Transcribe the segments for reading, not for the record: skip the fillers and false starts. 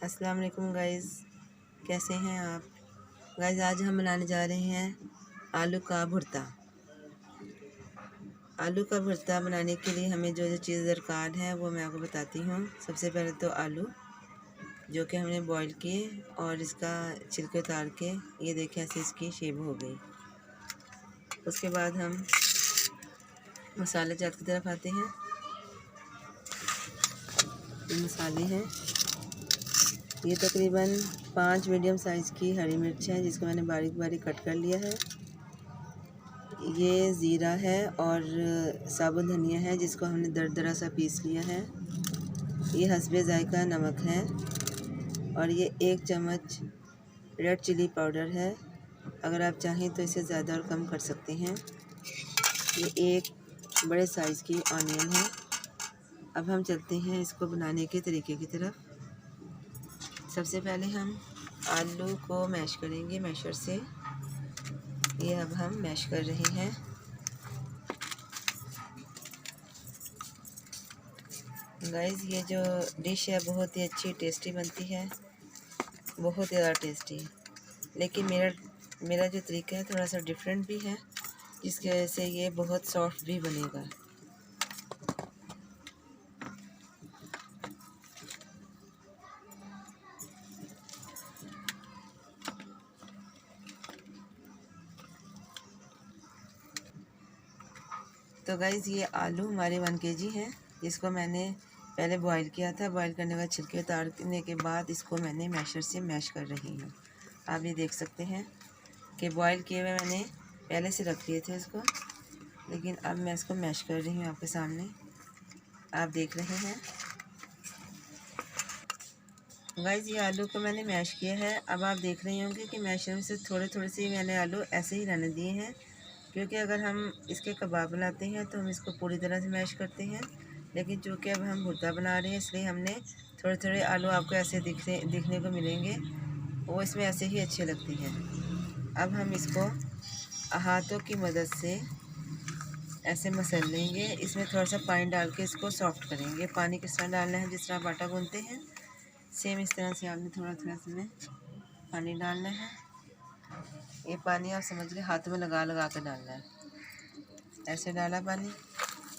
अस्सलाम वालेकुम गाइज़, कैसे हैं आप गाइज़। आज हम बनाने जा रहे हैं आलू का भुर्ता। आलू का भुर्ता बनाने के लिए हमें जो जो चीज़ दरकार है वो मैं आपको बताती हूँ। सबसे पहले तो आलू जो कि हमने बॉईल किए और इसका छिलके उतार के ये देखें ऐसे इसकी शेप हो गई। उसके बाद हम मसाले जात की तरफ आते हैं। ये मसाले हैं, ये तकरीबन 5 मीडियम साइज़ की हरी मिर्च है जिसको मैंने बारीक बारीक कट कर लिया है। ये ज़ीरा है और साबुत धनिया है जिसको हमने दरदरा सा पीस लिया है। ये हस्बे ज़ायका नमक है और ये 1 चम्मच रेड चिली पाउडर है। अगर आप चाहें तो इसे ज़्यादा और कम कर सकते हैं। ये 1 बड़े साइज़ की ऑनियन है। अब हम चलते हैं इसको बनाने के तरीके की तरफ। सबसे पहले हम आलू को मैश करेंगे मैशर से। ये अब हम मैश कर रहे हैं। गाइज़ ये जो डिश है बहुत ही अच्छी टेस्टी बनती है, बहुत ज़्यादा टेस्टी। लेकिन मेरा जो तरीका है थोड़ा सा डिफरेंट भी है जिसकी वजह से ये बहुत सॉफ्ट भी बनेगा। तो गाइज़ ये आलू हमारे 1 kg हैं जिसको मैंने पहले बॉईल किया था। बॉईल करने के बाद छिलके उतारने के बाद इसको मैंने मैशर से मैश कर रही हूँ। आप ये देख सकते हैं कि बॉईल किए हुए मैंने पहले से रख लिए थे इसको, लेकिन अब मैं इसको मैश कर रही हूँ आपके सामने, आप देख रहे हैं। गाइज़ ये आलू को मैंने मैश किया है। अब आप देख रहे होंगे कि मैशर में से थोड़े थोड़े से मैंने आलू ऐसे ही रहने दिए हैं, क्योंकि अगर हम इसके कबाब बनाते हैं तो हम इसको पूरी तरह से मैश करते हैं, लेकिन चूँकि अब हम भुर्ता बना रहे हैं इसलिए हमने थोड़े थोड़े आलू आपको ऐसे दिखने को मिलेंगे, वो इसमें ऐसे ही अच्छे लगते हैं। अब हम इसको हाथों की मदद से ऐसे मसल लेंगे। इसमें थोड़ा सा पानी डाल के इसको सॉफ्ट करेंगे। पानी किस तरह डालना है, जिस तरह आप आटा गूंथते हैं सेम इस तरह से आपने थोड़ा थोड़ा इसमें पानी डालना है। ये पानी आप समझ लीजिए हाथ में लगा लगा कर डालना है। ऐसे डाला पानी,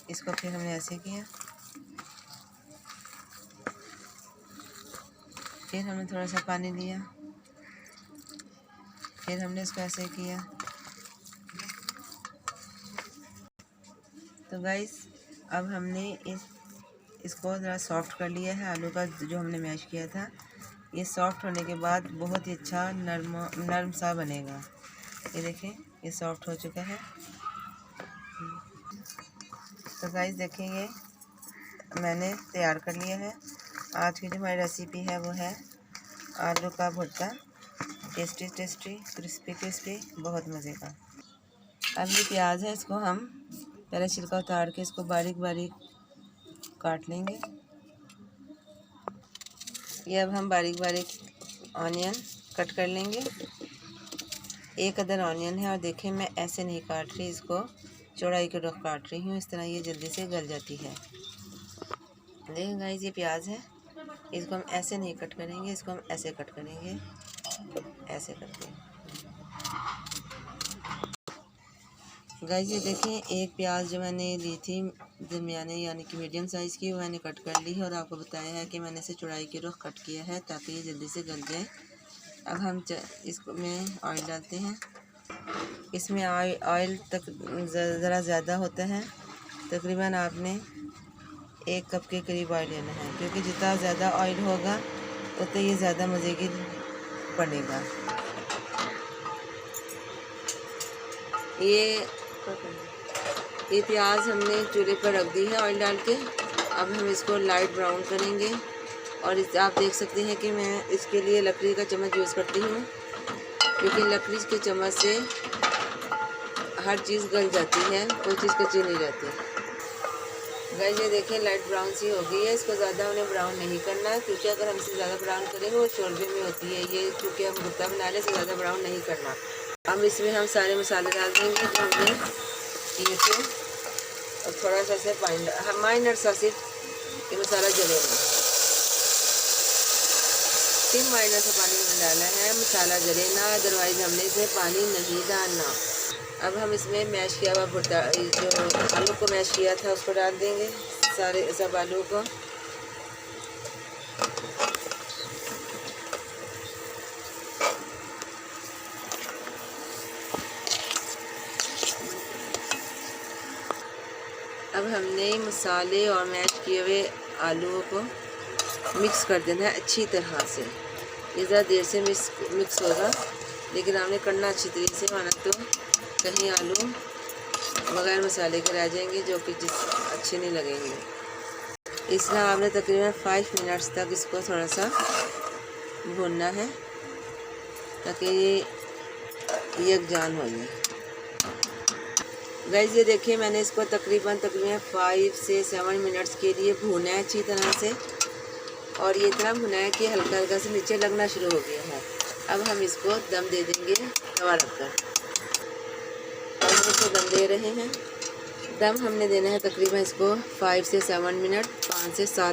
इसको फिर हमने ऐसे किया, फिर हमने थोड़ा सा पानी लिया, फिर हमने इसको ऐसे किया। तो गाइस अब हमने इसको ज़रा सॉफ्ट कर लिया है। आलू का जो हमने मैश किया था ये सॉफ्ट होने के बाद बहुत ही अच्छा नरम सा बनेगा। ये देखें ये सॉफ्ट हो चुका है। तो गाइस देखें ये मैंने तैयार कर लिया है। आज की जो हमारी रेसिपी है वो है आलू का भुर्ता, टेस्टी टेस्टी क्रिस्पी क्रिस्पी, बहुत मज़े का। अब ये प्याज है, इसको हम पहले छिलका उतार के इसको बारीक बारीक काट लेंगे। ये अब हम बारीक बारीक ऑनियन कट कर लेंगे। 1 अदर ऑनियन है और देखें मैं ऐसे नहीं काट रही, इसको चौड़ाई के रख काट रही हूँ, इस तरह ये जल्दी से गल जाती है। देखें गाइस ये प्याज है, इसको हम ऐसे नहीं कट करेंगे, इसको हम ऐसे कट करेंगे, ऐसे करके। गाइस ये देखें एक प्याज जो मैंने ली थी दरमियाने यानी कि मीडियम साइज़ की, वो मैंने कट कर ली है और आपको बताया है कि मैंने इसे चौड़ाई के रुख कट किया है ताकि ये जल्दी से गल जाए। अब हम इसको में ऑयल डालते हैं। इसमें ऑयल तक ज़रा ज़्यादा होता है, तकरीबन आपने 1 कप के करीब ऑयल लेना है, क्योंकि जितना ज़्यादा ऑयल होगा उतना ये ज़्यादा मज़े की बनेगा। ये प्याज हमने चूल्हे पर रख दी है ऑयल डाल के। अब हम इसको लाइट ब्राउन करेंगे और आप देख सकते हैं कि मैं इसके लिए लकड़ी का चम्मच यूज़ करती हूँ, क्योंकि लकड़ी के चम्मच से हर चीज़ गल जाती है, कोई चीज़ कच्ची नहीं रहती। गाइस ये देखें लाइट ब्राउन सी हो गई है। इसको ज़्यादा उन्हें ब्राउन नहीं करना, क्योंकि अगर हम इसे ज़्यादा ब्राउन करेंगे वो शोरबे में होती है ये, क्योंकि हम भुर्ता बना रहे, इसे ज़्यादा ब्राउन नहीं करना। अब इसमें हम सारे मसाले डाल देंगे जो हमने किए थे और थोड़ा सा से माइनर सा सिर्फ ये मसाला जलेगा। देखिए माइनर सा पानी हमने डाला है, मसाला जले ना, अदरवाइज हमने इसमें पानी नहीं डालना। अब हम इसमें मैश किया हुआ जो आलू को मैश किया था उसको डाल देंगे, सारे सब आलू को। अब हमने मसाले और मैश किए हुए आलूओं को मिक्स कर देना है अच्छी तरह से। ये ज़रा देर से मिक्स होगा, लेकिन हमने करना अच्छी तरीके से, वरना तो कहीं आलू बगैर मसाले के रह जाएंगे जो कि अच्छे नहीं लगेंगे। इसलिए आपने तकरीबन 5 मिनट्स तक इसको थोड़ा सा भूनना है ताकि ये यकजान हो जाए। गाइस ये देखिए मैंने इसको तकरीबन 5 से 7 मिनट्स के लिए भूना है अच्छी तरह से, और ये इतना भुना है कि हल्का हल्का से नीचे लगना शुरू हो गया है। अब हम इसको दम दे देंगे तवा रखकर। अब हम इसको दम दे रहे हैं। दम हमने देना है तकरीबन इसको 5 से 7 मिनट, 5 से 7